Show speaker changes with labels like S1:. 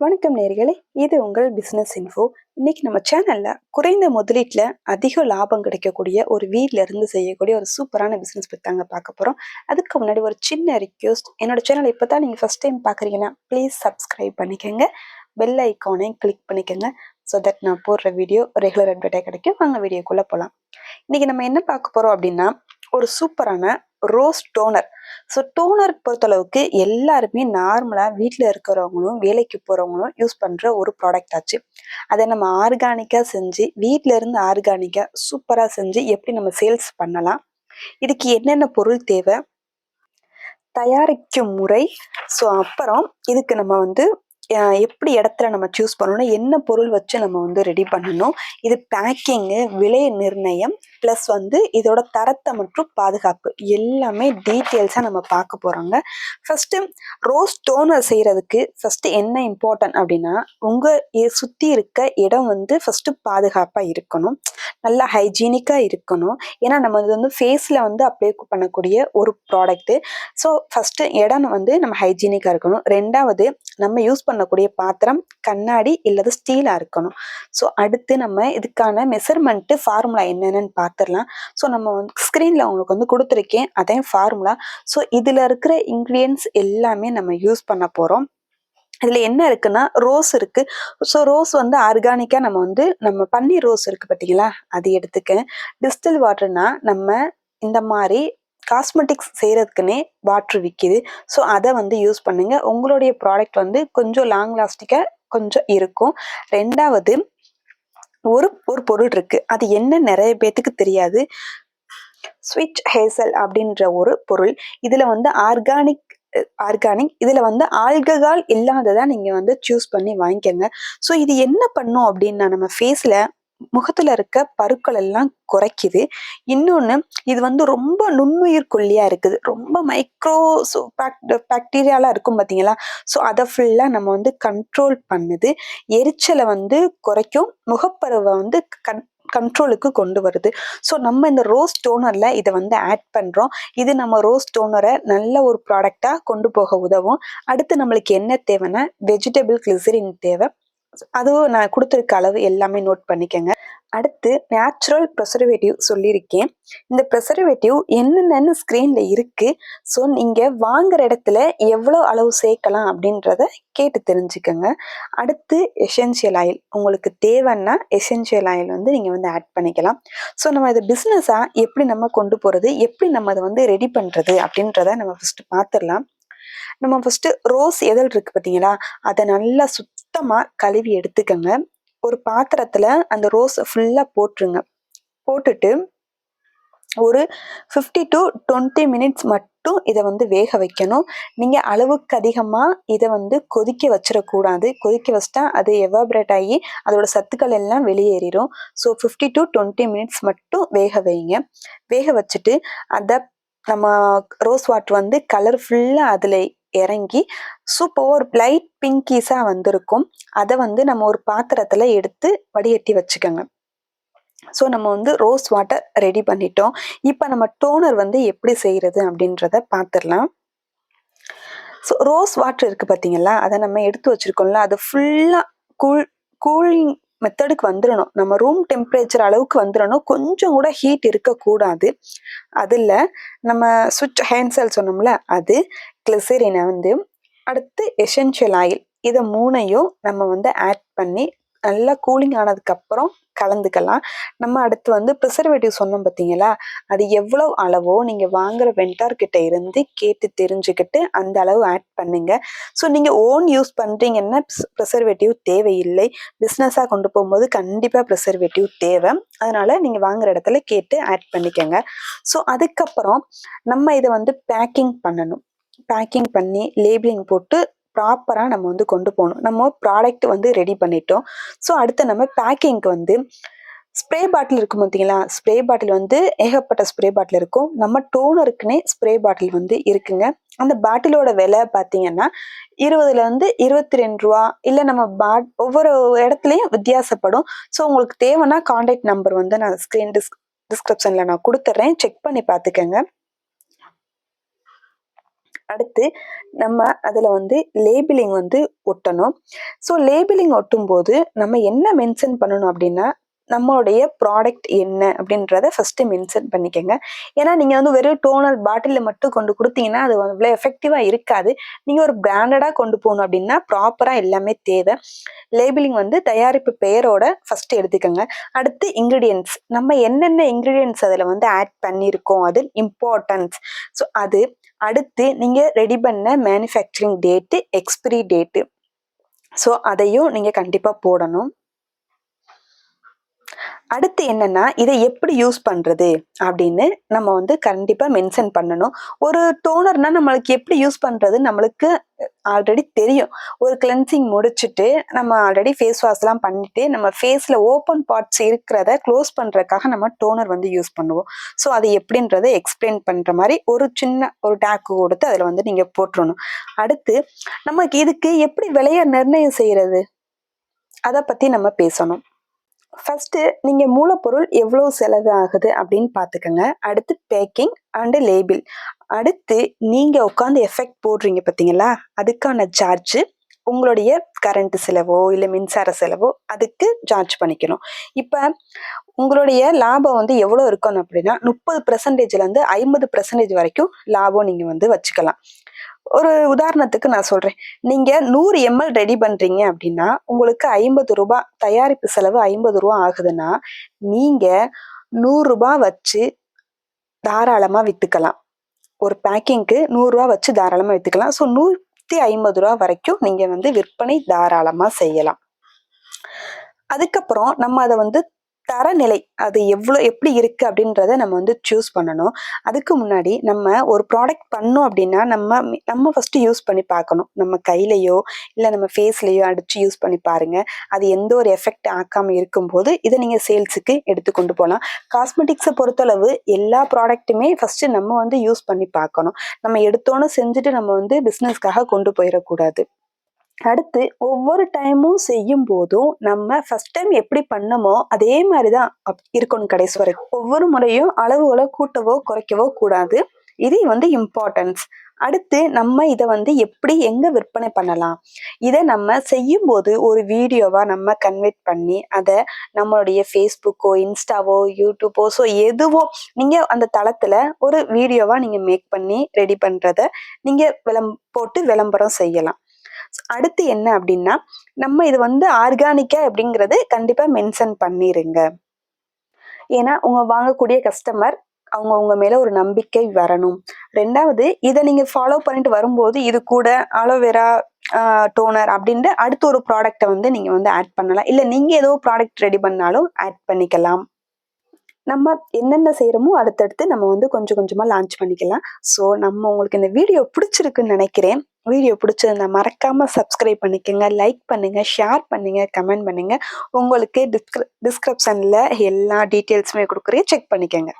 S1: வணக்கம் நேயர்களே, இது உங்கள் பிசினஸ் இன்ஃபோ. இன்னைக்கு நம்ம சேனல்ல குறைந்த முதலீட்டுல அதிக லாபம் கிடைக்கக்கூடிய ஒரு வீட்ல இருந்து செய்யக்கூடிய ஒரு சூப்பரான பிசினஸ் பத்தி தாங்க பார்க்க போறோம். அதுக்கு முன்னாடி ஒரு சின்ன ரிக்வெஸ்ட், என்னோட சேனல் இப்பதான் நீங்க ஃபர்ஸ்ட் டைம் பாக்குறீங்கன்னா ப்ளீஸ் சப்ஸ்கிரைப் பண்ணிக்கோங்க, பெல் ஐக்கானை கிளிக் பண்ணிக்கோங்க. ஸோ தட் நான் போடுற வீடியோ ரெகுலர் அப்டேட்டாக கிடைக்கும். வாங்க வீடியோக்குள்ள போகலாம். இன்னைக்கு நம்ம என்ன பார்க்க போறோம் அப்படின்னா, ஒரு சூப்பரான ரோஸ் டோனர். ஸோ டோனர் பொறுத்தளவுக்கு எல்லாருமே நார்மலாக வீட்டில் இருக்கிறவங்களும் வேலைக்கு போகிறவங்களும் யூஸ் பண்ணுற ஒரு ப்ராடக்ட் ஆச்சு. அதை நம்ம ஆர்கானிக்காக செஞ்சு வீட்டில இருந்து ஆர்கானிக்காக சூப்பராக செஞ்சு எப்படி நம்ம சேல்ஸ் பண்ணலாம், இதுக்கு என்னென்ன பொருள் தேவை, தயாரிக்கும் முறை, ஸோ அப்புறம் இதுக்கு நம்ம வந்து எப்படி இடத்துல நம்ம சூஸ் பண்ணணும், என்ன பொருள் வச்சு நம்ம வந்து ரெடி பண்ணணும், இது பேக்கிங்கு, விலை நிர்ணயம், ப்ளஸ் வந்து இதோட தரத்தை மற்றும் பாதுகாப்பு எல்லாமே டீட்டெயில்ஸாக நம்ம பார்க்க போகிறோங்க. ஃபஸ்ட்டு ரோஸ் டோனர் செய்கிறதுக்கு ஃபஸ்ட்டு என்ன இம்பார்ட்டன்ட் அப்படின்னா, உங்கள் சுற்றி இருக்க இடம் வந்து ஃபஸ்ட்டு பாதுகாப்பாக இருக்கணும், நல்லா ஹைஜீனிக்காக இருக்கணும். ஏன்னா நம்ம இது வந்து ஃபேஸில் வந்து அப்ளை பண்ணக்கூடிய ஒரு ப்ராடக்ட்டு. ஸோ ஃபஸ்ட்டு இடம் வந்து நம்ம ஹைஜீனிக்காக இருக்கணும். ரெண்டாவது, நம்ம யூஸ் பண்ணக்கூடிய பாத்திரம் கண்ணாடி இல்லது ஸ்டீலாக இருக்கணும். ஸோ அடுத்து நம்ம இதுக்கான மெஷர்மெண்ட்டு ஃபார்முலா என்னென்னு பார்த்துடலாம். ஸோ நம்ம வந்து ஸ்க்ரீனில் உங்களுக்கு வந்து கொடுத்துருக்கேன், அதே ஃபார்முலா. ஸோ இதில் இருக்கிற இன்க்ரீடியன்ஸ் எல்லாமே நம்ம யூஸ் பண்ண போகிறோம். இதில் என்ன இருக்குன்னா, ரோஸ் இருக்குது. ஸோ ரோஸ் வந்து ஆர்கானிக்காக நம்ம பன்னீர் ரோஸ் இருக்குது பார்த்தீங்களா, அது எடுத்துக்க. டிஸ்டில் வாட்டர்னா நம்ம இந்த மாதிரி காஸ்மெட்டிக்ஸ் செய்கிறதுக்குன்னே வாட்ரு விற்கிது. ஸோ அதை வந்து யூஸ் பண்ணுங்க. உங்களுடைய ப்ராடக்ட் வந்து கொஞ்சம் லாங் லாஸ்டிக்காக கொஞ்சம் இருக்கும். ரெண்டாவது, ஒரு ஒரு பொருள் இருக்குது, அது என்ன நிறைய பேத்துக்கு தெரியாது. ஸ்விட்ச் ஹேசல் அப்படின்ற ஒரு பொருள். இதில் வந்து ஆர்கானிக் இதில் வந்து ஆல்கஹால் இல்லாததா நீங்கள் வந்து சூஸ் பண்ணி வாங்கிக்கோங்க. ஸோ இது என்ன பண்ணும் அப்படின்னா, நம்ம ஃபேஸில் முகத்தில் இருக்க பருக்கள் எல்லாம் குறைக்குது. இன்னொன்று, இது வந்து ரொம்ப நுண்ணுயிர் கொல்லியாக இருக்குது, ரொம்ப மைக்ரோ பாக்டீரியாலாம் இருக்கும் பார்த்தீங்களா. ஸோ அதை ஃபுல்லாக நம்ம வந்து கண்ட்ரோல் பண்ணுது. எரிச்சலை வந்து குறைக்கும், முகப்பருவை வந்து கண்ட்ரோலுக்கு கொண்டு வருது. ஸோ நம்ம இந்த ரோஸ் டோனரில் இதை வந்து ஆட் பண்ணுறோம். இது நம்ம ரோஸ் டோனரை நல்ல ஒரு ப்ராடக்டாக கொண்டு போக உதவும். அடுத்து நம்மளுக்கு என்ன தேவைன்னா, வெஜிடபிள் கிளிசரின் தேவை. அதுவும் நான் கொடுத்துருக்க அளவு எல்லாமே நோட் பண்ணிக்கோங்க. அடுத்து நேச்சுரல் ப்ரெசர்வேட்டிவ் சொல்லியிருக்கேன். இந்த ப்ரெசர்வேட்டிவ் என்னென்னு ஸ்க்ரீனில் இருக்குது. ஸோ நீங்கள் வாங்குகிற இடத்துல எவ்வளோ அளவு சேர்க்கலாம் அப்படின்றத கேட்டு தெரிஞ்சுக்கோங்க. அடுத்து எசென்ஷியல் ஆயில், உங்களுக்கு தேவைன்னா எசென்ஷியல் ஆயில் வந்து நீங்கள் வந்து ஆட் பண்ணிக்கலாம். ஸோ நம்ம இதை பிஸ்னஸாக எப்படி நம்ம கொண்டு போகிறது, எப்படி நம்ம அதை வந்து ரெடி பண்ணுறது அப்படின்றத நம்ம ஃபஸ்ட்டு பார்த்துடலாம். நம்ம ஃபஸ்ட்டு ரோஸ் எதழ் இருக்குது பார்த்தீங்களா, அதை நல்லா சுத்தமாக கழுவி எடுத்துக்கோங்க. ஒரு பாத்திரத்தில் அந்த ரோஸை ஃபுல்லாக போட்டுருங்க. போட்டுட்டு ஒரு 50 to 20 மினிட்ஸ் மட்டும் இதை வந்து வேக வைக்கணும். நீங்கள் அளவுக்கு அதிகமாக இதை வந்து கொதிக்க வச்சிடக்கூடாது. கொதிக்க வச்சிட்டா அது எவாபரேட் ஆகி அதோட சத்துக்கள் எல்லாம் வெளியேறிடும். ஸோ 50 to 20 மினிட்ஸ் மட்டும் வேக வைங்க. வேக வச்சுட்டு அதை நம்ம ரோஸ் வாட்டர் வந்து கலர்ஃபுல்லாக அதில் இறங்கி சூப்பர் ஒரு லைட் பிங்கிஸாக வந்திருக்கும். அதை வந்து நம்ம ஒரு பாத்திரத்தில் எடுத்து வடிகட்டி வச்சுக்கோங்க. ஸோ நம்ம வந்து ரோஸ் வாட்டர் ரெடி பண்ணிட்டோம். இப்போ நம்ம டோனர் வந்து எப்படி செய்கிறது அப்படின்றத பார்த்துடலாம். ஸோ ரோஸ் வாட்டர் இருக்குது பார்த்தீங்களா, அதை நம்ம எடுத்து வச்சுருக்கோம்ல, அது ஃபுல்லாக கூலிங் மெத்தடுக்கு வந்துடணும். நம்ம ரூம் டெம்பரேச்சர் அளவுக்கு வந்துடணும். கொஞ்சம் கூட ஹீட் இருக்கக்கூடாது. அதில் நம்ம ஸ்விட்ச் ஹேண்ட்செல் சொன்னோம்ல, அது கிளிசரினை வந்து, அடுத்து எசென்ஷியல் ஆயில், இதை மூணையும் நம்ம வந்து ஆட் பண்ணி நல்லா கூலிங் ஆனதுக்கப்புறம் கலந்துக்கலாம். நம்ம அடுத்து வந்து ப்ரிசர்வேட்டிவ் சொன்னோம் பார்த்தீங்களா, அது எவ்வளோ அளவோ நீங்கள் வாங்குகிற வெண்டார்கிட்ட இருந்து கேட்டு தெரிஞ்சுக்கிட்டு அந்த அளவு ஆட் பண்ணுங்க. ஸோ நீங்கள் ஓன் யூஸ் பண்ணுறீங்கன்னா ப்ரிசர்வேட்டிவ் தேவையில்லை. பிஸ்னஸாக கொண்டு போகும்போது கண்டிப்பாக ப்ரிசர்வேட்டிவ் தேவை. அதனால் நீங்கள் வாங்குகிற இடத்துல கேட்டு ஆட் பண்ணிக்கோங்க. ஸோ அதுக்கப்புறம் நம்ம இதை வந்து பேக்கிங் பண்ணணும். பேக்கிங் பண்ணி லேபிளிங் போட்டு ப்ராப்பராக நம்ம வந்து கொண்டு போகணும். நம்ம ப்ராடக்ட் வந்து ரெடி பண்ணிட்டோம். ஸோ அடுத்து நம்ம பேக்கிங்க்கு வந்து ஸ்ப்ரே பாட்டில் இருக்கும் பார்த்தீங்களா, ஸ்ப்ரே பாட்டில் வந்து ஏகப்பட்ட ஸ்ப்ரே பாட்டில் இருக்கும். நம்ம டோனருக்குன்னே ஸ்ப்ரே பாட்டில் வந்து இருக்குங்க. அந்த பாட்டிலோட விலை பார்த்தீங்கன்னா 20லேருந்து 22 ரூபா. இல்லை நம்ம ஒவ்வொரு இடத்துலையும் வித்தியாசப்படும். ஸோ உங்களுக்கு தேவைன்னா கான்டாக்ட் நம்பர் வந்து நான் ஸ்க்ரீன் டிஸ்கிரிப்ஷனில் நான் கொடுத்துட்றேன், செக் பண்ணி பார்த்துக்கோங்க. அடுத்து நம்ம அதில் வந்து லேபிளிங் வந்து ஒட்டணும். ஸோ லேபிளிங் ஒட்டும்போது நம்ம என்ன மென்ஷன் பண்ணணும் அப்படின்னா, நம்மளுடைய ப்ராடக்ட் என்ன அப்படின்றத ஃபஸ்ட்டு மென்ஷன் பண்ணிக்கங்க. ஏன்னா நீங்கள் வந்து வெறும் டோனர் பாட்டிலில் மட்டும் கொண்டு கொடுத்தீங்கன்னா அது அவ்வளோ எஃபெக்டிவாக இருக்காது. நீங்கள் ஒரு பிராண்டடாக கொண்டு போகணும் அப்படின்னா ப்ராப்பராக எல்லாமே தேவை. லேபிளிங் வந்து தயாரிப்பு பெயரோட ஃபஸ்ட்டு எடுத்துக்கோங்க. அடுத்து இன்க்ரீடியன்ட்ஸ், நம்ம என்னென்ன இன்க்ரீடியன்ட்ஸ் அதில் வந்து ஆட் பண்ணியிருக்கோம் அது இம்பார்ட்டன்ஸ். ஸோ அது அடுத்து நீங்கள் ரெடி பண்ண manufacturing date, expiry date, so அதையும் நீங்கள் கண்டிப்பாக போடணும். அடுத்து என்னன்னா, இதை எப்படி யூஸ் பண்றது அப்படின்னு நம்ம வந்து கண்டிப்பா மென்ஷன் பண்ணணும். ஒரு டோனர்னா நம்மளுக்கு எப்படி யூஸ் பண்றது நம்மளுக்கு ஆல்ரெடி தெரியும். ஒரு கிளென்சிங் முடிச்சுட்டு நம்ம ஆல்ரெடி ஃபேஸ் வாஷ்லாம் பண்ணிட்டு நம்ம ஃபேஸ்ல ஓப்பன் பார்ட்ஸ் இருக்கிறத க்ளோஸ் பண்றதுக்காக நம்ம டோனர் வந்து யூஸ் பண்ணுவோம். ஸோ அது எப்படின்றத எக்ஸ்பிளைன் பண்ற மாதிரி ஒரு சின்ன ஒரு டேக் கொடுத்து அதில் வந்து நீங்க போட்டுறணும். அடுத்து நமக்கு இதுக்கு எப்படி விலையை நிர்ணயம் செய்யறது, அதை பத்தி நம்ம பேசணும். ஃபர்ஸ்ட்டு நீங்கள் மூலப்பொருள் எவ்வளோ செலவு ஆகுது அப்படின்னு பார்த்துக்கோங்க. அடுத்து பேக்கிங் அண்டு லேபிள். அடுத்து நீங்கள் உட்காந்து எஃபெக்ட் போடுறீங்க பார்த்தீங்களா, அதுக்கான சார்ஜு, உங்களுடைய கரண்ட் செலவோ இல்லை மின்சார செலவோ அதுக்கு சார்ஜ் பண்ணிக்கணும். இப்போ உங்களுடைய லாபம் வந்து எவ்வளோ இருக்கணும் அப்படின்னா 30%லேருந்து 50% வரைக்கும் லாபம் நீங்கள் வந்து வச்சுக்கலாம். ஒரு உதாரணத்துக்கு நான் சொல்றேன். நீங்க 100 ml ரெடி பண்றீங்க அப்படின்னா உங்களுக்கு 50 ரூபாய் தயாரிப்பு செலவு 50 ரூபாய் ஆகுதுன்னா நீங்க 100 ரூபாய் வச்சு தாராளமா வித்துக்கலாம். ஒரு பேக்கிங்க்கு 100 ரூபாய் வச்சு தாராளமா வித்துக்கலாம். ஸோ 150 ரூபாய் வரைக்கும் நீங்க வந்து விற்பனை தாராளமா செய்யலாம். அதுக்கப்புறம் நம்ம அதை வந்து தரநிலை அது எப்படி இருக்கு அப்படின்றத நம்ம வந்து சூஸ் பண்ணணும். அதுக்கு முன்னாடி நம்ம ஒரு ப்ராடக்ட் பண்ணோம் அப்படின்னா நம்ம ஃபர்ஸ்ட் யூஸ் பண்ணி பார்க்கணும். நம்ம கையிலையோ இல்லை நம்ம ஃபேஸ்லையோ அடிச்சு யூஸ் பண்ணி பாருங்க. அது எந்த ஒரு எஃபெக்ட் ஆக்காம இருக்கும்போது இதை நீங்க சேல்ஸுக்கு எடுத்து கொண்டு போகலாம். காஸ்மெட்டிக்ஸை பொறுத்தளவு எல்லா ப்ராடக்ட்டுமே ஃபர்ஸ்ட் நம்ம வந்து யூஸ் பண்ணி பார்க்கணும். நம்ம எடுத்தோன்னு செஞ்சுட்டு நம்ம வந்து பிஸ்னஸ்க்காக கொண்டு போயிடக்கூடாது. அடுத்து ஒவ்வொரு டைமும் செய்யும் போதும் நம்ம ஃபர்ஸ்ட் டைம் எப்படி பண்ணமோ அதே மாதிரிதான் இருக்கணும் கடைசி வரைக்கும். ஒவ்வொரு முறையும் அளவுகளை கூட்டவோ குறைக்கவோ கூடாது. இது வந்து இம்பார்ட்டன்ஸ். அடுத்து நம்ம இதை வந்து எப்படி எங்க விற்பனை பண்ணலாம், இதை நம்ம செய்யும் போது ஒரு வீடியோவா நம்ம கன்வெர்ட் பண்ணி அதை நம்மளுடைய ஃபேஸ்புக்கோ இன்ஸ்டாவோ யூடியூப்போ ஸோ எதுவோ நீங்க அந்த தளத்துல ஒரு வீடியோவா நீங்க மேக் பண்ணி ரெடி பண்றத நீங்க போட்டு விளம்பரம் செய்யலாம். அடுத்து என்ன அப்படின்னா, நம்ம இது வந்து ஆர்கானிக்கா அப்படிங்கிறது கண்டிப்பா மென்ஷன் பண்ணிருங்க. ஏன்னா உங்க வாங்கக்கூடிய கஸ்டமர் அவங்க உங்க மேல ஒரு நம்பிக்கை வரணும். 2வது இதை நீங்க ஃபாலோ பண்ணிட்டு வரும்போது இது கூட அலோவேரா டோனர் அப்படின்ட்டு அடுத்த ஒரு ப்ராடக்டை வந்து நீங்க வந்து ஆட் பண்ணலாம். இல்லை நீங்க ஏதோ ப்ராடக்ட் ரெடி பண்ணாலும் ஆட் பண்ணிக்கலாம். நம்ம என்னென்ன செய்யறோமோ அடுத்தடுத்து நம்ம வந்து கொஞ்சம் கொஞ்சமா லான்ச் பண்ணிக்கலாம். ஸோ நம்ம உங்களுக்கு இந்த வீடியோ பிடிச்சிருக்குன்னு நினைக்கிறேன். வீடியோ பிடிச்சிருந்தா மறக்காம சப்ஸ்கிரைப் பண்ணிக்கோங்க, லைக் பண்ணுங்க, ஷேர் பண்ணுங்க, கமெண்ட் பண்ணுங்க. உங்களுக்கு டிஸ்கிரிப்ஷன்ல எல்லா டீட்டெயில்ஸுமே கொடுக்குறேன், செக் பண்ணிக்கோங்க.